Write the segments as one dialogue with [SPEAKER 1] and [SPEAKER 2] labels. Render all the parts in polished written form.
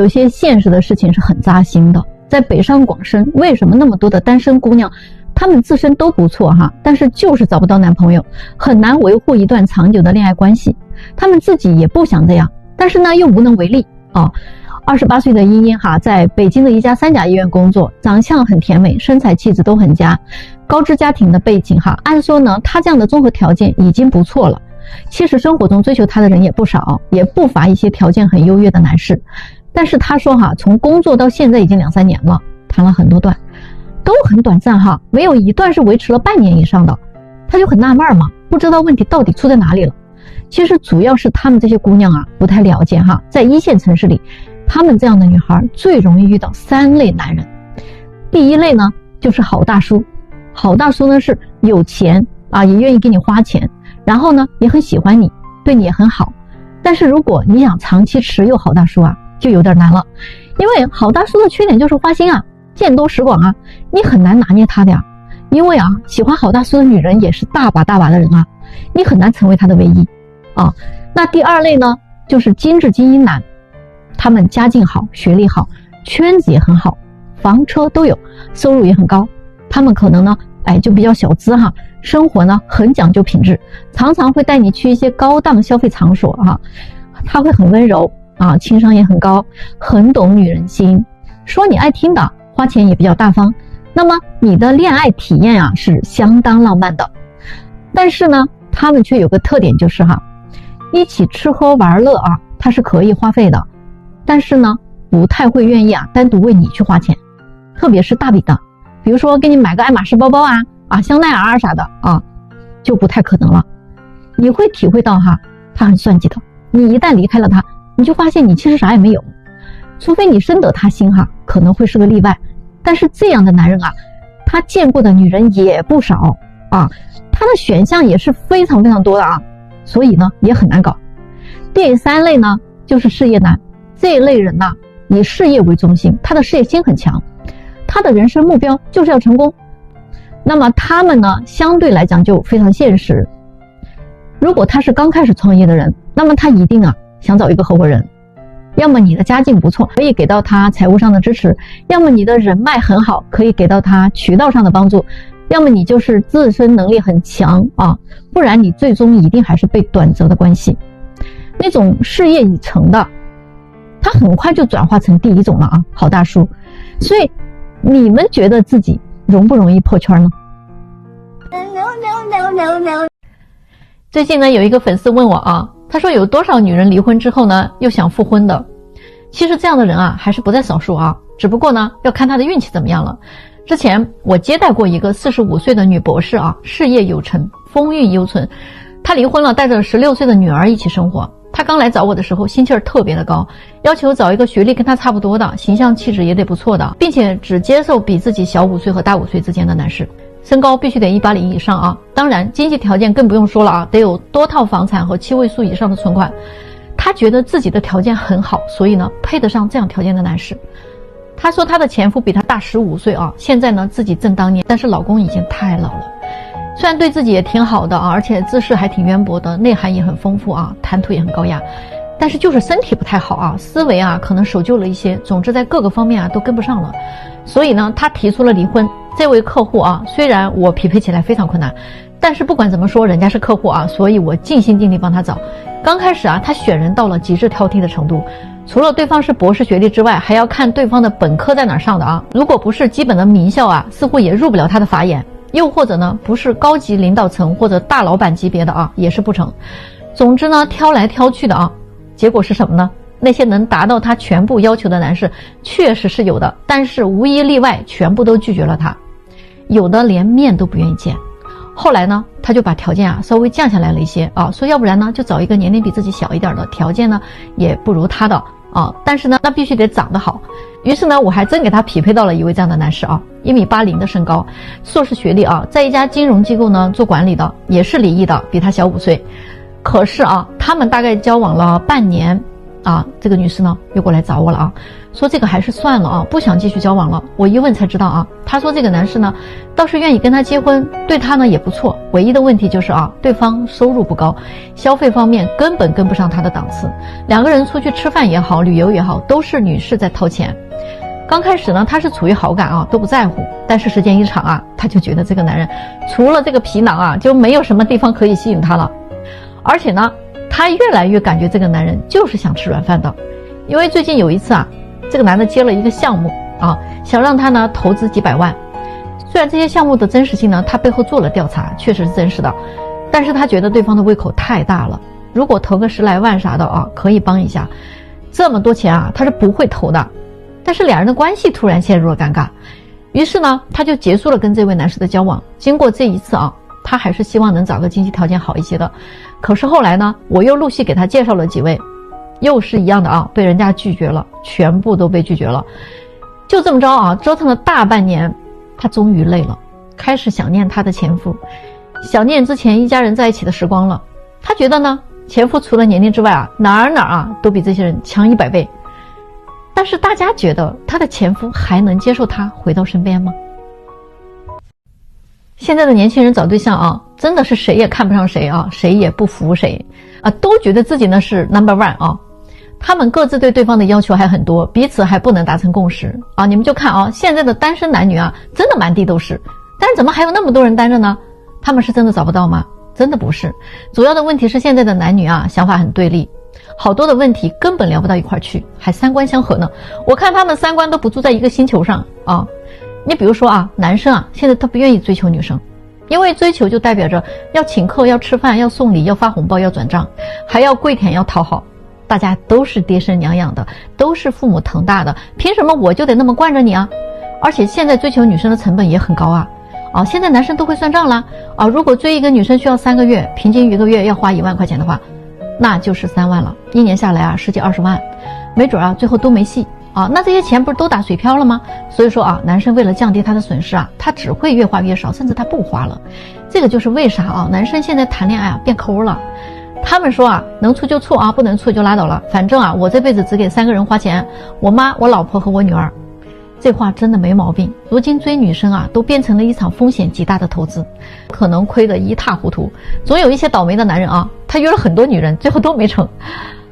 [SPEAKER 1] 有些现实的事情是很扎心的。在北上广深，为什么那么多的单身姑娘，她们自身都不错哈，但是就是找不到男朋友，很难维护一段长久的恋爱关系。她们自己也不想这样，但是呢又无能为力啊。28岁的茵茵哈，在北京的一家3甲医院工作，长相很甜美，身材气质都很佳，高知家庭的背景哈，按说呢，她这样的综合条件已经不错了。其实生活中追求她的人也不少，也不乏一些条件很优越的男士。但是她说哈，从工作到现在已经2-3年了，谈了很多段，都很短暂哈，没有一段是维持了半年以上的。她就很纳闷嘛，不知道问题到底出在哪里了。其实主要是她们这些姑娘啊，不太了解哈，在1线城市里，她们这样的女孩最容易遇到3类男人。第一类呢，就是好大叔。好大叔呢是有钱啊，也愿意给你花钱，然后呢也很喜欢你，对你也很好。但是如果你想长期持有好大叔啊，就有点难了。因为好大叔的缺点就是花心啊，见多识广啊，你很难拿捏他的呀。因为啊，喜欢好大叔的女人也是大把大把的人啊，你很难成为他的唯一啊。那第2类呢，就是精致精英男，他们家境好，学历好，圈子也很好，房车都有，收入也很高。他们可能呢，就比较小资哈，生活呢很讲究品质，常常会带你去一些高档消费场所哈。他会很温柔啊，情商也很高，很懂女人心，说你爱听的，花钱也比较大方。那么你的恋爱体验啊是相当浪漫的。但是呢，他们却有个特点，就是哈，一起吃喝玩乐啊，他是可以花费的，但是呢，不太会愿意啊单独为你去花钱，特别是大笔的，比如说给你买个爱马仕包包啊，香奈儿啥的啊，就不太可能了。你会体会到哈，他很算计的。你一旦离开了他，你就发现你其实啥也没有，除非你深得他心哈，可能会是个例外。但是这样的男人啊，他见过的女人也不少啊，他的选项也是非常非常多的啊，所以呢也很难搞。第3类呢，就是事业男。这一类人呢，以事业为中心，他的事业心很强，他的人生目标就是要成功。那么他们呢，相对来讲就非常现实。如果他是刚开始创业的人，那么他一定啊想找一个合伙人，要么你的家境不错，可以给到他财务上的支持，要么你的人脉很好，可以给到他渠道上的帮助，要么你就是自身能力很强啊，不然你最终一定还是被短择的关系。那种事业已成的，他很快就转化成第1种了啊，好大叔。所以你们觉得自己容不容易破圈呢？最近呢，有一个粉丝问我啊，他说有多少女人离婚之后呢又想复婚的？其实这样的人啊还是不在少数啊，只不过呢要看他的运气怎么样了。之前我接待过一个45岁的女博士啊，事业有成，风韵犹存。她离婚了，带着16岁的女儿一起生活。她刚来找我的时候心气儿特别的高，要求找一个学历跟她差不多的，形象气质也得不错的，并且只接受比自己小5岁和大5岁之间的男士，身高必须得180以上啊，当然经济条件更不用说了啊，得有多套房产和7位数以上的存款。她觉得自己的条件很好，所以呢配得上这样条件的男士。她说她的前夫比她大15岁啊，现在呢自己正当年，但是老公已经太老了。虽然对自己也挺好的啊，而且知识还挺渊博的，内涵也很丰富啊，谈吐也很高雅，但是就是身体不太好啊，思维啊可能守旧了一些，总之在各个方面啊都跟不上了。所以呢他提出了离婚。这位客户啊，虽然我匹配起来非常困难，但是不管怎么说人家是客户啊，所以我尽心尽力帮他找。刚开始啊他选人到了极致挑剔的程度，除了对方是博士学历之外，还要看对方的本科在哪儿上的啊，如果不是基本的名校啊，似乎也入不了他的法眼，又或者呢不是高级领导层或者大老板级别的啊，也是不成。总之呢挑来挑去的啊，结果是什么呢？那些能达到他全部要求的男士确实是有的，但是无一例外全部都拒绝了他，有的连面都不愿意见。后来呢他就把条件啊稍微降下来了一些啊，说要不然呢就找一个年龄比自己小一点的，条件呢也不如他的啊，但是呢那必须得长得好。于是呢我还真给他匹配到了一位这样的男士啊，1.80米的身高，硕士学历啊，在一家金融机构呢做管理的，也是离异的，比他小5岁。可是啊他们大概交往了半年，啊，这个女士呢又过来找我了啊，说这个还是算了啊，不想继续交往了。我一问才知道啊，她说这个男士呢倒是愿意跟她结婚，对她呢也不错，唯一的问题就是啊，对方收入不高，消费方面根本跟不上她的档次，两个人出去吃饭也好，旅游也好，都是女士在掏钱。刚开始呢，她是处于好感啊，都不在乎，但是时间一长啊，她就觉得这个男人除了这个皮囊啊，就没有什么地方可以吸引她了，而且呢她越来越感觉这个男人就是想吃软饭的。因为最近有一次啊，这个男的接了一个项目啊，想让他呢投资几百万。虽然这些项目的真实性呢，他背后做了调查，确实是真实的，但是他觉得对方的胃口太大了，如果投个10来万啥的啊，可以帮一下。这么多钱啊，他是不会投的。但是两人的关系突然陷入了尴尬，于是呢，他就结束了跟这位男士的交往。经过这一次啊，他还是希望能找个经济条件好一些的。可是后来呢，我又陆续给他介绍了几位，又是一样的啊，被人家拒绝了，全部都被拒绝了。就这么着啊，折腾了大半年，他终于累了，开始想念他的前夫，想念之前一家人在一起的时光了。他觉得呢，前夫除了年龄之外啊，哪儿啊都比这些人强100倍。但是大家觉得他的前夫还能接受他回到身边吗？现在的年轻人找对象啊，真的是谁也看不上谁啊，谁也不服谁啊，都觉得自己呢是 No.1 啊。他们各自对对方的要求还很多，彼此还不能达成共识啊。你们就看啊，现在的单身男女啊，真的满地都是，但是怎么还有那么多人单着呢？他们是真的找不到吗？真的不是，主要的问题是现在的男女啊，想法很对立，好多的问题根本聊不到一块去，还三观相合呢。我看他们三观都不住在一个星球上啊。你比如说啊，男生啊，现在他不愿意追求女生，因为追求就代表着要请客、要吃饭、要送礼、要发红包、要转账，还要跪舔、要讨好。大家都是爹生娘养的，都是父母疼大的，凭什么我就得那么惯着你啊？而且现在追求女生的成本也很高啊。现在男生都会算账了啊。如果追一个女生需要3个月，平均1个月要花1万块钱的话，那就是3万了，一年下来啊，10几20万，没准啊最后都没戏啊。那这些钱不是都打水漂了吗？所以说啊，男生为了降低他的损失啊，他只会越花越少，甚至他不花了。这个就是为啥啊，男生现在谈恋爱啊变抠了。他们说啊，能处就处啊，不能处就拉倒了，反正啊我这辈子只给3个人花钱，我妈、我老婆和我女儿。这话真的没毛病。如今追女生啊，都变成了一场风险极大的投资，可能亏得一塌糊涂。总有一些倒霉的男人啊，他约了很多女人，最后都没成。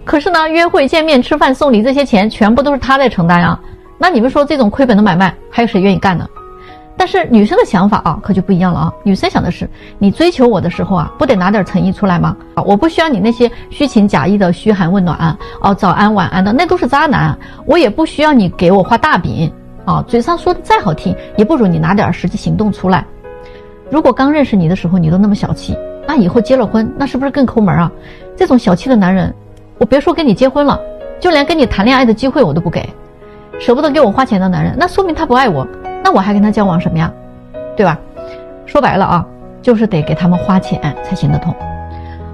[SPEAKER 1] 可是呢，约会、见面、吃饭、送礼这些钱全部都是他在承担啊。那你们说这种亏本的买卖，还有谁愿意干呢？但是女生的想法啊，可就不一样了啊。女生想的是，你追求我的时候啊，不得拿点诚意出来吗？我不需要你那些虚情假意的嘘寒问暖早安晚安的，那都是渣男。我也不需要你给我画大饼嘴上说的再好听，也不如你拿点实际行动出来。如果刚认识你的时候你都那么小气，那以后结了婚，那是不是更抠门啊？这种小气的男人，我别说跟你结婚了，就连跟你谈恋爱的机会我都不给。舍不得给我花钱的男人，那说明他不爱我，那我还跟他交往什么呀？对吧？说白了啊，就是得给他们花钱才行得通。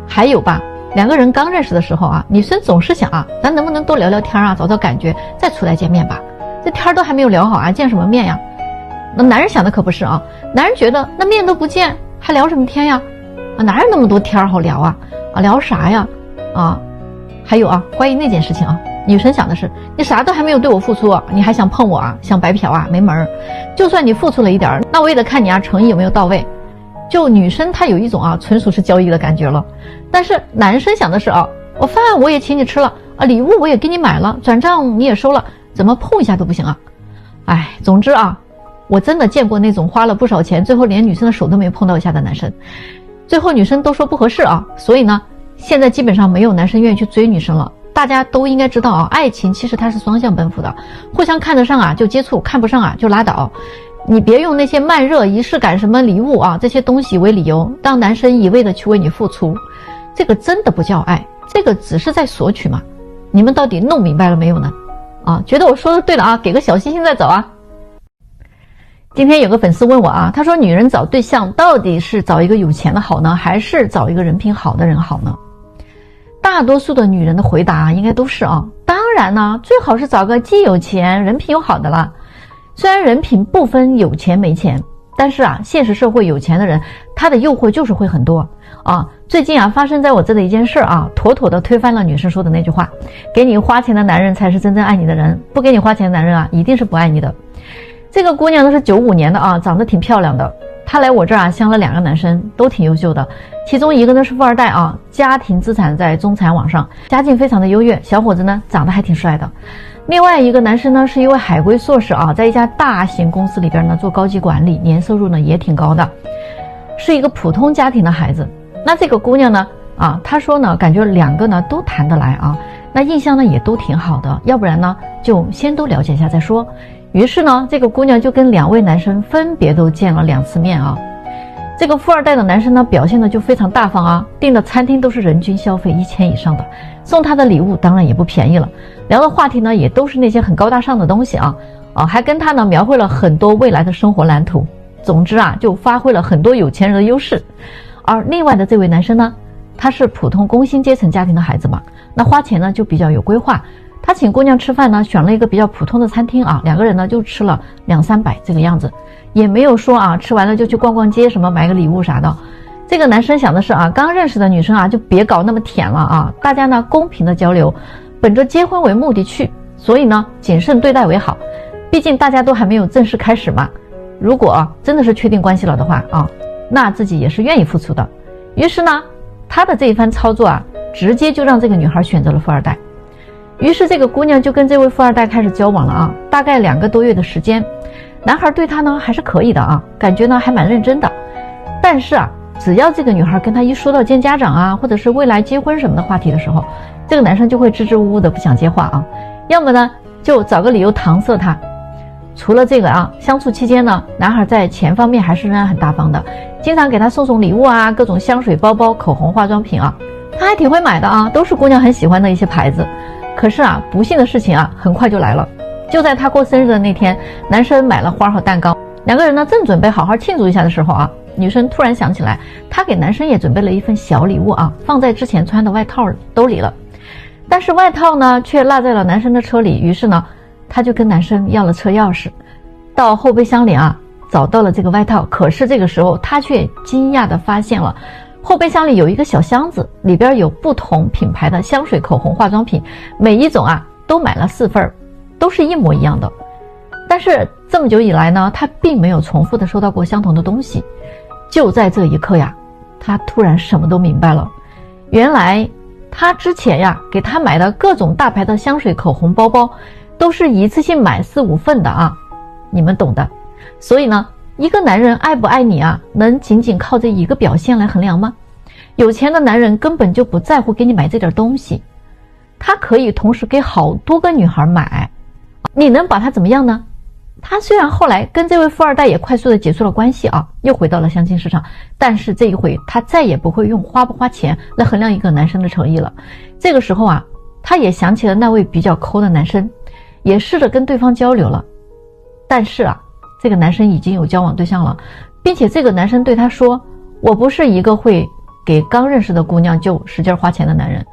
[SPEAKER 1] 还有吧，两个人刚认识的时候啊，女生总是想啊，咱能不能多聊聊天啊，找找感觉，再出来见面吧。这天都还没有聊好啊，见什么面呀？那男人想的可不是啊，男人觉得那面都不见，还聊什么天呀？哪有那么多天好聊啊？聊啥呀？还有啊，关于那件事情啊，女生想的是，你啥都还没有对我付出你还想碰我啊？想白嫖啊？没门儿！就算你付出了一点，那我也得看你诚意有没有到位。就女生她有一种纯属是交易的感觉了。但是男生想的是我饭我也请你吃了礼物我也给你买了，转账你也收了，怎么碰一下都不行啊？总之我真的见过那种花了不少钱，最后连女生的手都没碰到一下的男生。最后女生都说不合适所以呢，现在基本上没有男生愿意去追女生了。大家都应该知道爱情其实它是双向奔赴的，互相看得上就接触，看不上就拉倒。你别用那些慢热、仪式感、什么礼物这些东西为理由，让男生一味的去为你付出，这个真的不叫爱，这个只是在索取嘛。你们到底弄明白了没有呢？觉得我说的对了给个小心心再走今天有个粉丝问我他说女人找对象到底是找一个有钱的好呢，还是找一个人品好的人好呢？大多数的女人的回答应该都是当然呢，最好是找个既有钱人品又好的啦。虽然人品不分有钱没钱，但是现实社会有钱的人他的诱惑就是会很多最近啊，发生在我这的一件事啊，妥妥的推翻了女生说的那句话：给你花钱的男人才是真正爱你的人，不给你花钱的男人啊，一定是不爱你的。这个姑娘呢是95年的啊，长得挺漂亮的。她来我这儿啊，相了2个男生，都挺优秀的。其中一个呢是富二代啊，家庭资产在中产网上，家境非常的优越，小伙子呢长得还挺帅的。另外一个男生呢是一位海归硕士啊，在一家大型公司里边呢做高级管理，年收入呢也挺高的，是一个普通家庭的孩子。那这个姑娘呢啊，她说呢感觉2个呢都谈得来啊，那印象呢也都挺好的，要不然呢就先都了解一下再说。于是呢这个姑娘就跟2位男生分别都见了2次面啊。这个富二代的男生呢表现的就非常大方啊，订的餐厅都是人均消费1000以上的，送他的礼物当然也不便宜了，聊的话题呢也都是那些很高大上的东西啊，还跟他呢描绘了很多未来的生活蓝图。总之啊就发挥了很多有钱人的优势。而另外的这位男生呢，他是普通工薪阶层家庭的孩子嘛，那花钱呢就比较有规划。他请姑娘吃饭呢，选了一个比较普通的餐厅啊，2个人呢就吃了200-300这个样子，也没有说啊吃完了就去逛逛街什么买个礼物啥的。这个男生想的是啊，刚认识的女生啊就别搞那么舔了啊，大家呢公平的交流，本着结婚为目的去，所以呢谨慎对待为好，毕竟大家都还没有正式开始嘛。如果真的是确定关系了的话啊，那自己也是愿意付出的。于是呢他的这一番操作啊，直接就让这个女孩选择了富二代。于是这个姑娘就跟这位富二代开始交往了啊，大概2个多月的时间。男孩对她呢还是可以的啊，感觉呢还蛮认真的。但是啊，只要这个女孩跟他一说到见家长啊，或者是未来结婚什么的话题的时候，这个男生就会支支吾吾的不想接话啊，要么呢就找个理由搪塞她。除了这个啊，相处期间呢，男孩在钱方面还是仍然很大方的，经常给她送礼物啊，各种香水、包包、口红、化妆品啊，他还挺会买的啊，都是姑娘很喜欢的一些牌子。可是啊，不幸的事情啊很快就来了。就在他过生日的那天，男生买了花和蛋糕，2个人呢正准备好好庆祝一下的时候啊，女生突然想起来，她给男生也准备了一份小礼物啊，放在之前穿的外套兜里了。但是外套呢却落在了男生的车里，于是呢她就跟男生要了车钥匙，到后备箱里啊找到了这个外套。可是这个时候她却惊讶地发现了后备箱里有一个小箱子，里边有不同品牌的香水、口红、化妆品，每一种啊都买了4份，都是一模一样的。但是这么久以来呢，她并没有重复的收到过相同的东西。就在这一刻呀，她突然什么都明白了。原来她之前呀给她买的各种大牌的香水、口红、包包，都是一次性买4-5份的啊，你们懂的。所以呢，一个男人爱不爱你啊，能仅仅靠这一个表现来衡量吗？有钱的男人根本就不在乎给你买这点东西，他可以同时给好多个女孩买，你能把他怎么样呢？他虽然后来跟这位富二代也快速的结束了关系啊，又回到了相亲市场，但是这一回他再也不会用花不花钱来衡量一个男生的诚意了。这个时候啊，他也想起了那位比较抠的男生，也试着跟对方交流了。但是啊，这个男生已经有交往对象了，并且这个男生对他说，我不是一个会给刚认识的姑娘就使劲花钱的男人，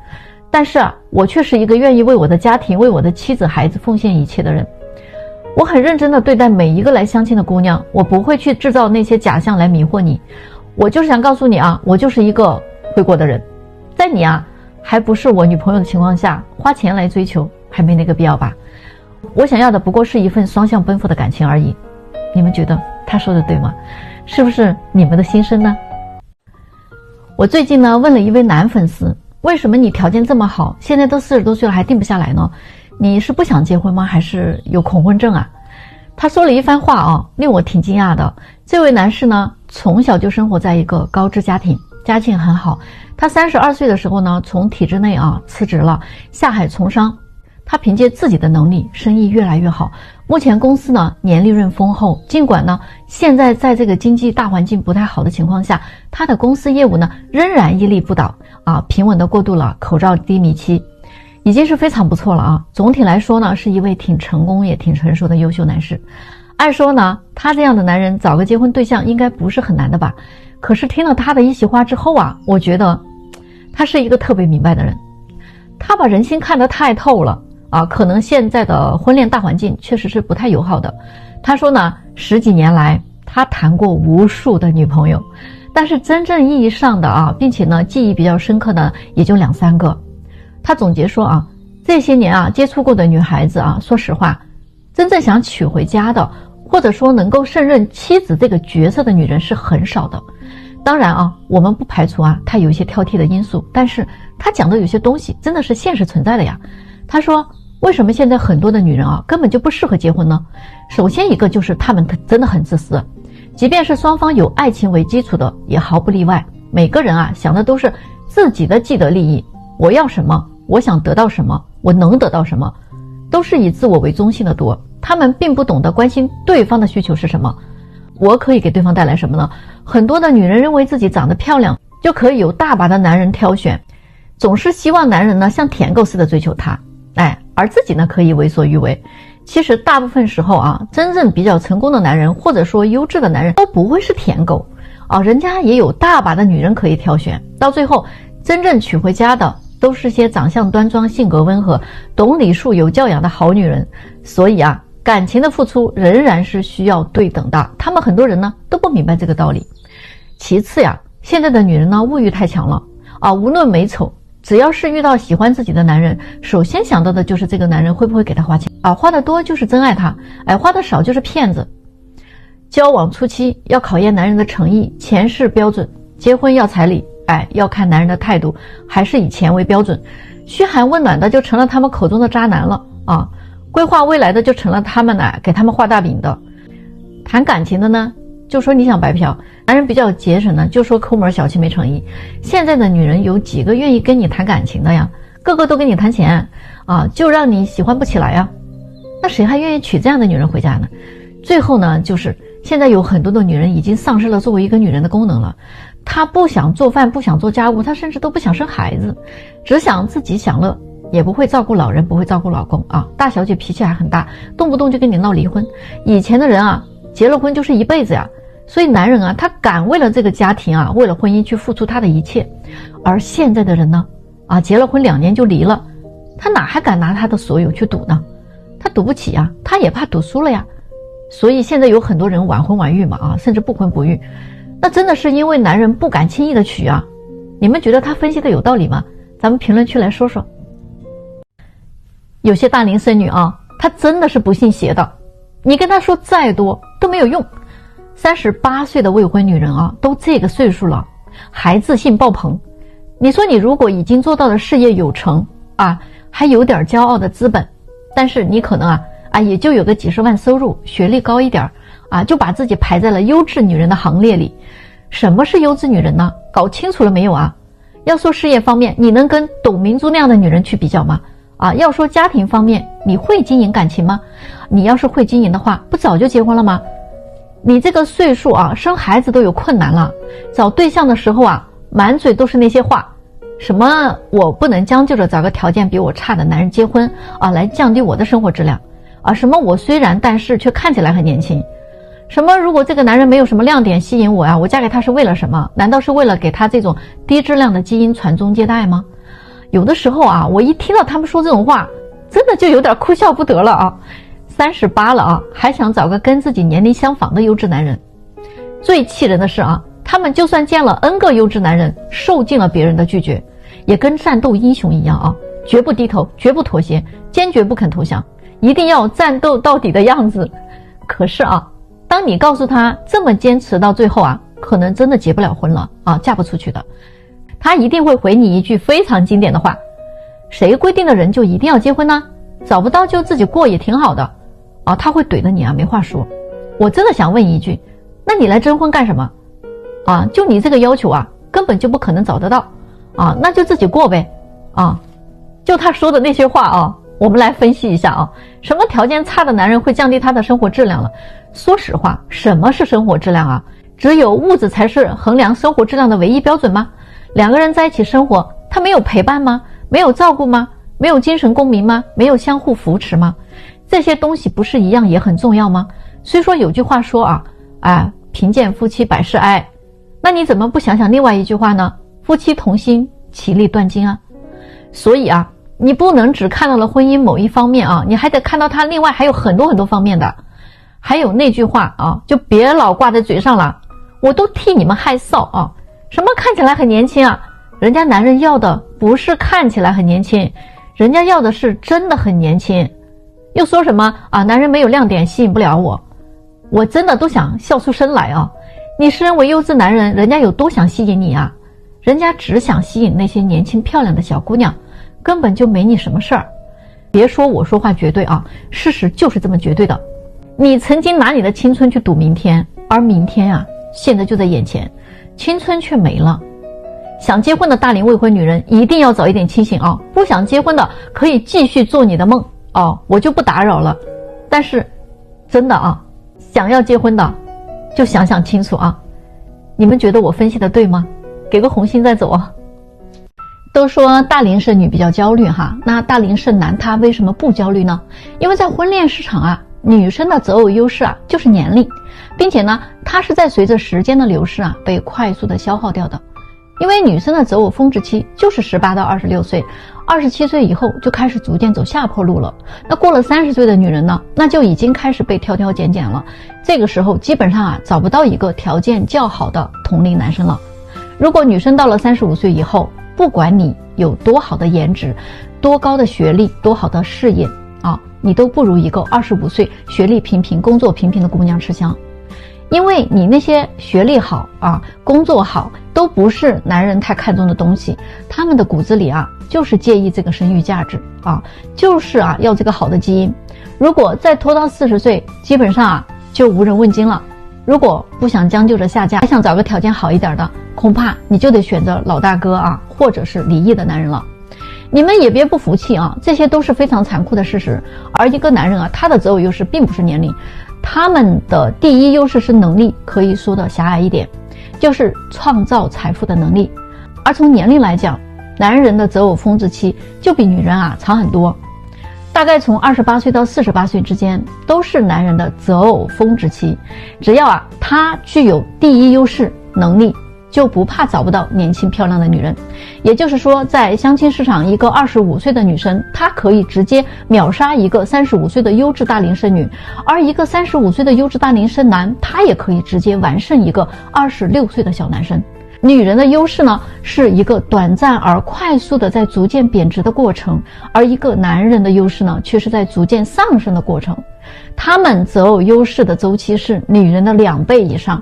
[SPEAKER 1] 但是啊，我却是一个愿意为我的家庭、为我的妻子孩子奉献一切的人。我很认真地对待每一个来相亲的姑娘，我不会去制造那些假象来迷惑你。我就是想告诉你啊，我就是一个回国的人，在你啊还不是我女朋友的情况下，花钱来追求还没那个必要吧。我想要的不过是一份双向奔赴的感情而已。你们觉得他说的对吗？是不是你们的心声呢？我最近呢问了一位男粉丝，为什么你条件这么好，现在都40多岁了还定不下来呢？你是不想结婚吗？还是有恐婚症啊？他说了一番话啊，令我挺惊讶的。这位男士呢，从小就生活在一个高知家庭，家境很好。他32岁的时候呢，从体制内啊辞职了，下海从商。他凭借自己的能力，生意越来越好。目前公司呢年利润丰厚，尽管呢现在在这个经济大环境不太好的情况下，他的公司业务呢仍然屹立不倒啊，平稳的过渡了口罩低迷期，已经是非常不错了啊。总体来说呢，是一位挺成功也挺成熟的优秀男士。按说呢，他这样的男人找个结婚对象应该不是很难的吧？可是听了他的一席话之后啊，我觉得他是一个特别明白的人，他把人心看得太透了啊。可能现在的婚恋大环境确实是不太友好的。他说呢，10几年来他谈过无数的女朋友，但是真正意义上的啊，并且呢记忆比较深刻的也就2、3个。他总结说啊，这些年啊接触过的女孩子啊，说实话，真正想娶回家的，或者说能够胜任妻子这个角色的女人是很少的。当然啊，我们不排除啊她有一些挑剔的因素，但是她讲的有些东西真的是现实存在的呀。他说为什么现在很多的女人啊根本就不适合结婚呢？首先一个就是她们真的很自私，即便是双方有爱情为基础的也毫不例外，每个人啊想的都是自己的既得利益，我要什么，我想得到什么，我能得到什么，都是以自我为中心的多。他们并不懂得关心对方的需求是什么，我可以给对方带来什么呢？很多的女人认为自己长得漂亮就可以有大把的男人挑选，总是希望男人呢像舔狗似的追求她，而自己呢可以为所欲为。其实大部分时候啊，真正比较成功的男人，或者说优质的男人，都不会是舔狗啊，人家也有大把的女人可以挑选，到最后真正娶回家的都是些长相端庄、性格温和、懂礼数、有教养的好女人。所以啊，感情的付出仍然是需要对等的，他们很多人呢都不明白这个道理。其次呀，现在的女人呢物欲太强了啊，无论美丑，只要是遇到喜欢自己的男人，首先想到的就是这个男人会不会给她花钱啊，花的多就是真爱他，花的少就是骗子。交往初期要考验男人的诚意，钱是标准，结婚要彩礼，要看男人的态度，还是以钱为标准。嘘寒问暖的就成了他们口中的渣男了啊，规划未来的就成了他们给他们画大饼的。谈感情的呢，就说你想白嫖，男人比较节省呢，就说抠门小气没诚意。现在的女人有几个愿意跟你谈感情的呀？个个都跟你谈钱啊，就让你喜欢不起来呀。那谁还愿意娶这样的女人回家呢？最后呢，就是现在有很多的女人已经丧失了作为一个女人的功能了。她不想做饭，不想做家务，她甚至都不想生孩子，只想自己享乐，也不会照顾老人，不会照顾老公啊。大小姐脾气还很大，动不动就跟你闹离婚。以前的人啊，结了婚就是一辈子呀。所以男人啊，他敢为了这个家庭啊，为了婚姻去付出他的一切。而现在的人呢，结了婚2年就离了，他哪还敢拿他的所有去赌呢？他赌不起呀，他也怕赌输了呀。所以现在有很多人晚婚晚育嘛，甚至不婚不育。那真的是因为男人不敢轻易的娶啊。你们觉得他分析的有道理吗？咱们评论区来说说。有些大龄剩女啊，她真的是不信邪的，你跟她说再多都没有用。38岁的未婚女人啊，都这个岁数了，还自信爆棚。你说你如果已经做到了事业有成啊，还有点骄傲的资本，但是你可能也就有个几十万收入，学历高一点就把自己排在了优质女人的行列里。什么是优质女人呢？搞清楚了没有啊？要说事业方面，你能跟董明珠那样的女人去比较吗？要说家庭方面，你会经营感情吗？你要是会经营的话，不早就结婚了吗？你这个岁数生孩子都有困难了，找对象的时候满嘴都是那些话，什么我不能将就着找个条件比我差的男人结婚来降低我的生活质量什么我虽然但是却看起来很年轻，什么如果这个男人没有什么亮点吸引我我嫁给他是为了什么？难道是为了给他这种低质量的基因传宗接代吗？有的时候我一听到他们说这种话，真的就有点哭笑不得了38了还想找个跟自己年龄相仿的优质男人。最气人的是他们就算见了 N 个优质男人，受尽了别人的拒绝，也跟战斗英雄一样绝不低头，绝不妥协，坚决不肯投降，一定要战斗到底的样子。可是当你告诉他这么坚持到最后可能真的结不了婚了嫁不出去的，他一定会回你一句非常经典的话：谁规定的人就一定要结婚呢？找不到就自己过也挺好的他会怼的你没话说。我真的想问一句，那你来征婚干什么就你这个要求根本就不可能找得到那就自己过呗就他说的那些话我们来分析一下什么条件差的男人会降低他的生活质量了？说实话，什么是生活质量只有物质才是衡量生活质量的唯一标准吗？两个人在一起生活，他没有陪伴吗？没有照顾吗？没有精神共鸣吗？没有相互扶持吗？这些东西不是一样也很重要吗？虽说有句话说贫贱夫妻百事哀，那你怎么不想想另外一句话呢？夫妻同心，其利断金所以你不能只看到了婚姻某一方面你还得看到它另外还有很多很多方面的。还有那句话就别老挂在嘴上了，我都替你们害臊啊！什么看起来很年轻啊？人家男人要的不是看起来很年轻，人家要的是真的很年轻。又说什么啊，男人没有亮点吸引不了我，我真的都想笑出声来啊！你身为优质男人，人家有多想吸引你啊？人家只想吸引那些年轻漂亮的小姑娘，根本就没你什么事儿。别说我说话绝对啊，事实就是这么绝对的。你曾经拿你的青春去赌明天，而明天啊，现在就在眼前，青春却没了。想结婚的大龄未婚女人一定要早一点清醒啊！不想结婚的可以继续做你的梦哦，我就不打扰了。但是真的啊，想要结婚的就想想清楚啊！你们觉得我分析的对吗？给个红心再走啊！都说大龄剩女比较焦虑哈，那大龄剩男他为什么不焦虑呢？因为在婚恋市场啊，女生的择偶优势啊就是年龄，并且呢，它是在随着时间的流逝啊被快速的消耗掉的。因为女生的择偶峰值期就是18到26岁，27岁以后就开始逐渐走下坡路了。那过了30岁的女人呢，那就已经开始被挑挑拣拣了。这个时候基本上啊找不到一个条件较好的同龄男生了。如果女生到了35岁以后，不管你有多好的颜值、多高的学历、多好的事业啊，你都不如一个25岁学历平平、工作平平的姑娘吃香。因为你那些学历好啊，工作好，都不是男人太看重的东西，他们的骨子里啊，就是介意这个生育价值啊，就是啊要这个好的基因。如果再拖到40岁，基本上啊就无人问津了。如果不想将就着下嫁，还想找个条件好一点的，恐怕你就得选择老大哥啊，或者是离异的男人了。你们也别不服气啊，这些都是非常残酷的事实。而一个男人啊，他的择偶优势并不是年龄，他们的第一优势是能力，可以说的狭隘一点，就是创造财富的能力。而从年龄来讲，男人的择偶峰值期就比女人啊长很多，大概从28岁到48岁之间都是男人的择偶峰值期。只要啊他具有第一优势能力，就不怕找不到年轻漂亮的女人。也就是说，在相亲市场，一个25岁的女生，她可以直接秒杀一个35岁的优质大龄剩女，而一个35岁的优质大龄剩男，他也可以直接完胜一个26岁的小男生。女人的优势呢，是一个短暂而快速的在逐渐贬值的过程，而一个男人的优势呢，却是在逐渐上升的过程。他们择偶优势的周期是女人的2倍以上。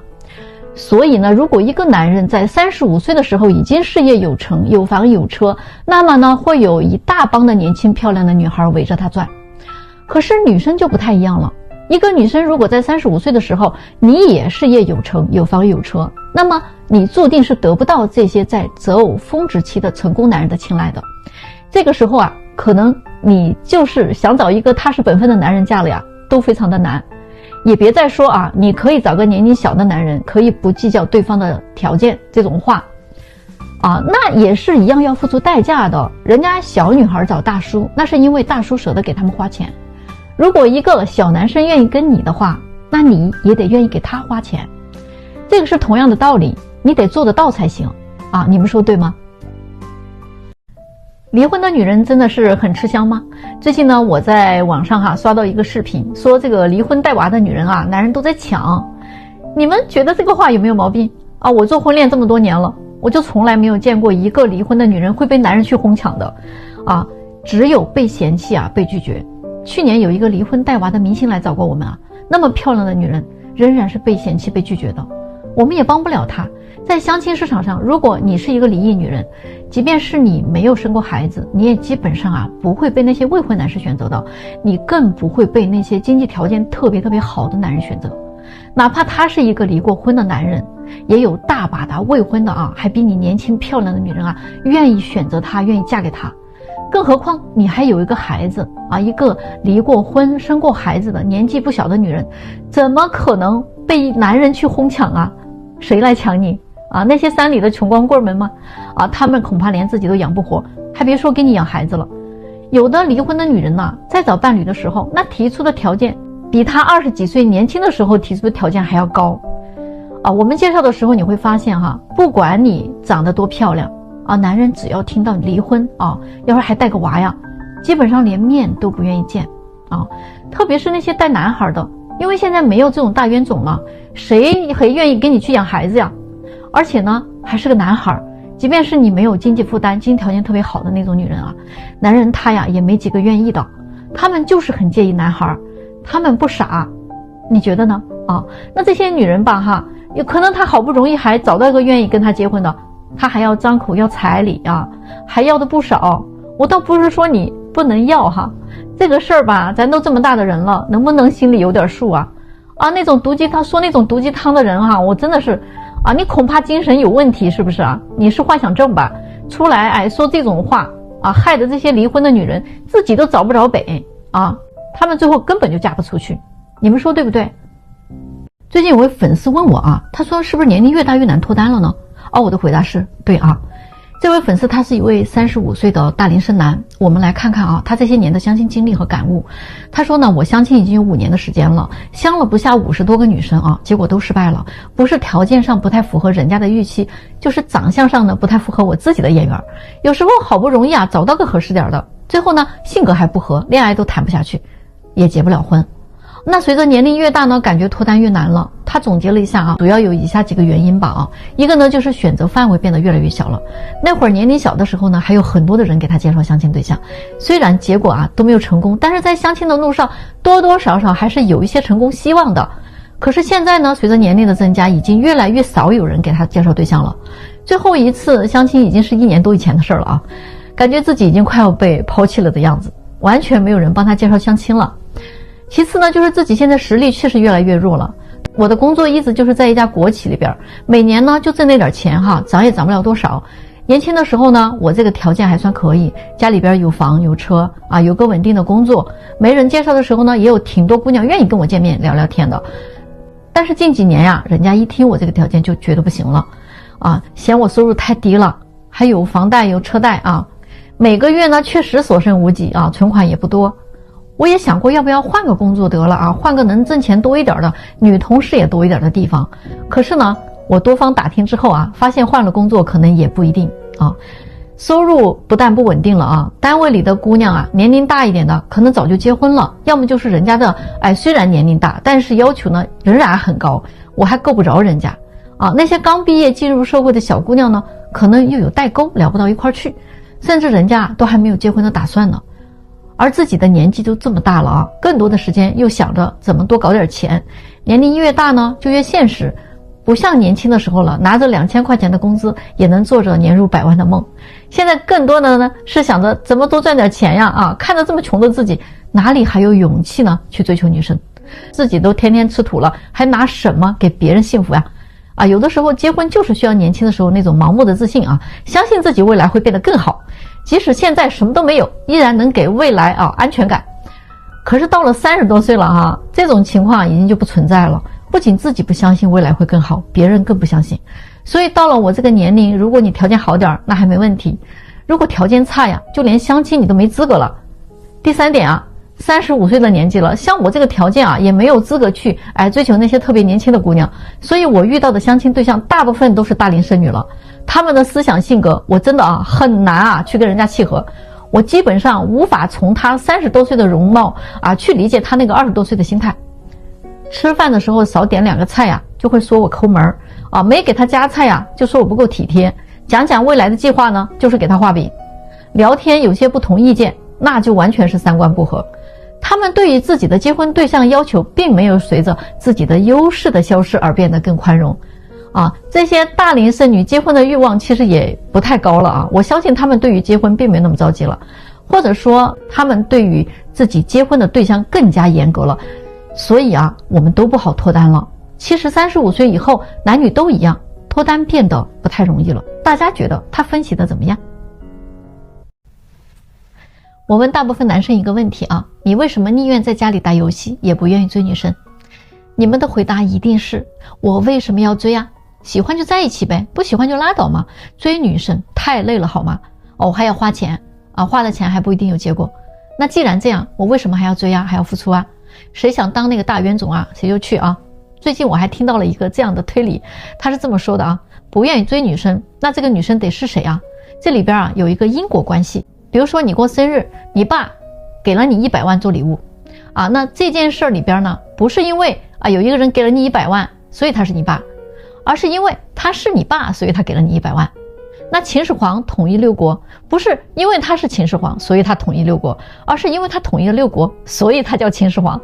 [SPEAKER 1] 所以呢，如果一个男人在35岁的时候已经事业有成、有房有车，那么呢，会有一大帮的年轻漂亮的女孩围着他转。可是女生就不太一样了。一个女生如果在35岁的时候，你也事业有成、有房有车，那么你注定是得不到这些在择偶峰值期的成功男人的青睐的。这个时候啊，可能你就是想找一个踏实本分的男人嫁了呀，都非常的难。也别再说啊，你可以找个年龄小的男人，可以不计较对方的条件这种话啊，那也是一样要付出代价的。人家小女孩找大叔，那是因为大叔舍得给他们花钱。如果一个小男生愿意跟你的话，那你也得愿意给他花钱。这个是同样的道理，你得做得到才行啊，你们说对吗？离婚的女人真的是很吃香吗？最近呢，我在网上刷到一个视频，说这个离婚带娃的女人啊，男人都在抢。你们觉得这个话有没有毛病啊？我做婚恋这么多年了，我就从来没有见过一个离婚的女人会被男人去哄抢的啊，只有被嫌弃啊，被拒绝。去年有一个离婚带娃的明星来找过我们啊，那么漂亮的女人仍然是被嫌弃被拒绝的，我们也帮不了她。在相亲市场上，如果你是一个离异女人，即便是你没有生过孩子，你也基本上啊不会被那些未婚男士选择到，你更不会被那些经济条件特别好的男人选择。哪怕他是一个离过婚的男人，也有大把的未婚的啊，还比你年轻漂亮的女人啊，愿意选择他，愿意嫁给他。更何况你还有一个孩子啊，一个离过婚、生过孩子的年纪不小的女人，怎么可能被男人去哄抢啊？谁来抢你啊？那些山里的穷光棍们吗？啊，他们恐怕连自己都养不活，还别说给你养孩子了。有的离婚的女人呢，在找伴侣的时候，那提出的条件比她20几岁年轻的时候提出的条件还要高啊。我们介绍的时候你会发现不管你长得多漂亮啊，男人只要听到离婚啊，要是还带个娃呀，基本上连面都不愿意见啊。特别是那些带男孩的，因为现在没有这种大冤种了，谁还愿意跟你去养孩子呀？而且呢，还是个男孩，即便是你没有经济负担、经济条件特别好的那种女人啊，男人他呀也没几个愿意的，他们就是很介意男孩，他们不傻，你觉得呢？啊，那这些女人吧哈，有可能她好不容易还找到一个愿意跟她结婚的，她还要张口要彩礼啊，还要的不少。我倒不是说你不能要哈，这个事儿吧，咱都这么大的人了，能不能心里有点数啊？啊，那种毒鸡汤说那种毒鸡汤的人哈，我真的是啊，你恐怕精神有问题是不是啊？你是幻想症吧？出来说这种话啊，害得这些离婚的女人自己都找不着北啊，她们最后根本就嫁不出去，你们说对不对？最近有位粉丝问我啊，他说是不是年龄越大越难脱单了呢？我的回答是对啊。这位粉丝他是一位35岁的大龄剩男，我们来看看啊，他这些年的相亲经历和感悟。他说呢，我相亲已经有5年的时间了，相了不下50多个女生啊，结果都失败了，不是条件上不太符合人家的预期，就是长相上呢不太符合我自己的眼缘。有时候好不容易啊找到个合适点的，最后呢性格还不合，恋爱都谈不下去，也结不了婚。那随着年龄越大呢，感觉脱单越难了。他总结了一下啊，主要有以下几个原因吧啊。一个呢就是选择范围变得越来越小了。那会儿年龄小的时候呢，还有很多的人给他介绍相亲对象，虽然结果啊都没有成功，但是在相亲的路上多多少少还是有一些成功希望的。可是现在呢，随着年龄的增加，已经越来越少有人给他介绍对象了。最后一次相亲已经是1年多以前的事了啊，感觉自己已经快要被抛弃了的样子，完全没有人帮他介绍相亲了。其次呢，就是自己现在实力确实越来越弱了。我的工作一直就是在一家国企里边，每年呢就挣那点钱哈，涨也涨不了多少。年轻的时候呢，我这个条件还算可以，家里边有房有车啊，有个稳定的工作。没人介绍的时候呢，也有挺多姑娘愿意跟我见面聊聊天的。但是近几年呀，人家一听我这个条件就觉得不行了啊，嫌我收入太低了，还有房贷有车贷啊，每个月呢确实所剩无几啊，存款也不多。我也想过要不要换个工作得了啊，换个能挣钱多一点的，女同事也多一点的地方。可是呢，我多方打听之后啊，发现换了工作可能也不一定啊。收入不但不稳定了啊，单位里的姑娘啊，年龄大一点的可能早就结婚了，要么就是人家的虽然年龄大，但是要求呢仍然很高，我还够不着人家啊。那些刚毕业进入社会的小姑娘呢，可能又有代沟，聊不到一块去，甚至人家都还没有结婚的打算呢。而自己的年纪都这么大了啊，更多的时间又想着怎么多搞点钱，年龄越大呢就越现实，不像年轻的时候了，拿着2000块钱的工资也能做着年入100万的梦。现在更多的呢是想着怎么多赚点钱呀啊！看着这么穷的自己，哪里还有勇气呢去追求女生？自己都天天吃土了，还拿什么给别人幸福呀？啊，有的时候结婚就是需要年轻的时候那种盲目的自信啊，相信自己未来会变得更好。即使现在什么都没有，依然能给未来安全感。可是到了30多岁了啊，这种情况已经就不存在了。不仅自己不相信未来会更好，别人更不相信。所以到了我这个年龄，如果你条件好点那还没问题，如果条件差呀，就连相亲你都没资格了。第3点啊，35岁的年纪了，像我这个条件啊，也没有资格去追求那些特别年轻的姑娘。所以我遇到的相亲对象大部分都是大龄剩女了。他们的思想性格我真的很难去跟人家契合，我基本上无法从他30多岁的容貌去理解他那个20多岁的心态。吃饭的时候少点2个菜就会说我抠门没给他夹菜就说我不够体贴，讲未来的计划呢就是给他画饼。聊天有些不同意见，那就完全是3观不合。他们对于自己的结婚对象要求并没有随着自己的优势的消失而变得更宽容这些大龄剩女结婚的欲望其实也不太高了我相信他们对于结婚并没那么着急了，或者说他们对于自己结婚的对象更加严格了，所以我们都不好脱单了。其实35岁以后男女都一样，脱单变得不太容易了。大家觉得他分析的怎么样？我问大部分男生一个问题你为什么宁愿在家里打游戏也不愿意追女生？你们的回答一定是我为什么要追喜欢就在一起呗，不喜欢就拉倒嘛，追女生太累了好吗？还要花钱花了钱还不一定有结果。那既然这样，我为什么还要追还要付出谁想当那个大冤种谁就去最近我还听到了一个这样的推理，他是这么说的不愿意追女生，那这个女生得是谁这里边有一个因果关系。比如说你过生日，你爸给了你100万做礼物啊。那这件事里边呢，不是因为有一个人给了你100万，所以他是你爸，而是因为他是你爸，所以他给了你100万。那秦始皇统一6国，不是因为他是秦始皇，所以他统一6国，而是因为他统一了6国，所以他叫秦始皇。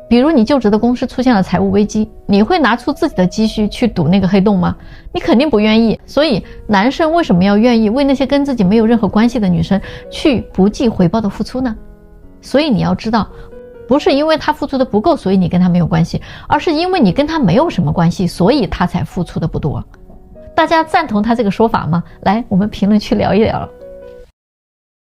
[SPEAKER 1] 比如你就职的公司出现了财务危机，你会拿出自己的积蓄去赌那个黑洞吗？你肯定不愿意。所以男生为什么要愿意为那些跟自己没有任何关系的女生去不计回报的付出呢？所以你要知道，不是因为他付出的不够，所以你跟他没有关系，而是因为你跟他没有什么关系，所以他才付出的不多。大家赞同他这个说法吗？来，我们评论区聊一聊。